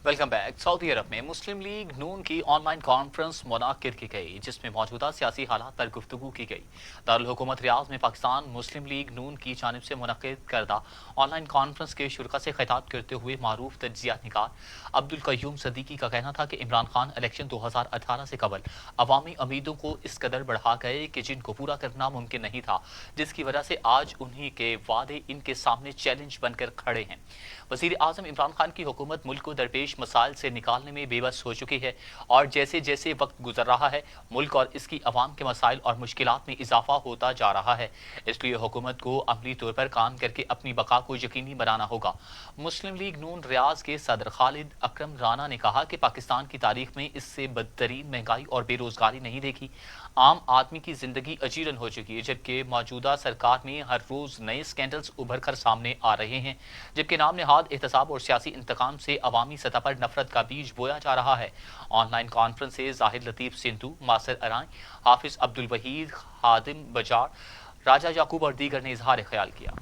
Welcome back. Saudi अरब में मुस्लिम league नून की online conference मुनक्किद की गई, जिसमें मौजूदा सियासी हालात पर गुफ्तगू की गई। दारुल हुकूमत रियाद में पाकिस्तान मुस्लिम लीग नून की जानिब से मुनक्किद करदा ऑनलाइन कॉन्फ्रेंस के शुरा से खिताब करते हुए मारूफ तज्जिया निगार अब्दुल कय्यूम सदीकी का कहना था कि इमरान खान इलेक्शन 2018 से कबल अवामी उम्मीदों को इस कदर बढ़ा गए कि जिनको पूरा करना मुमकिन नहीं था, जिसकी वजह से आज उन्हीं के वादे इनके सामने चैलेंज बनकर खड़े हैं। वजीर आजम इमरान खान की हुकूमत मुल्क को दरपेश मसाइल से निकालने में बेबस हो चुकी है, और जैसे जैसे वक्त गुजर रहा है मुल्क और इसकी अवाम के मसाइल और मुश्किलात में इजाफा होता जा रहा है। इसलिए हुकूमत को अमली तौर पर काम करके अपनी बका को यकीनी बनाना होगा। मुस्लिम लीग नून रियाज के सदर खालिद अकरम राना ने कहा कि पाकिस्तान की तारीख में इससे बदतरीन महंगाई और बेरोजगारी नहीं देखी। आम आदमी की जिंदगी अजीरन हो चुकी है, जबकि मौजूदा सरकार में हर रोज नए स्कैंडल्स उभर कर सामने आ रहे हैं, जबकि नाम नेहाद एहतसाब और सियासी इंतकाम से अवामी सतह पर नफरत का बीज बोया जा रहा है। ऑनलाइन कॉन्फ्रेंस से जाहिद लतीफ सिंधु, मासर अराई, हाफिज अब्दुल वहीद, खादिम बजार, राजा याकूब और दीगर ने इजहार ख्याल किया।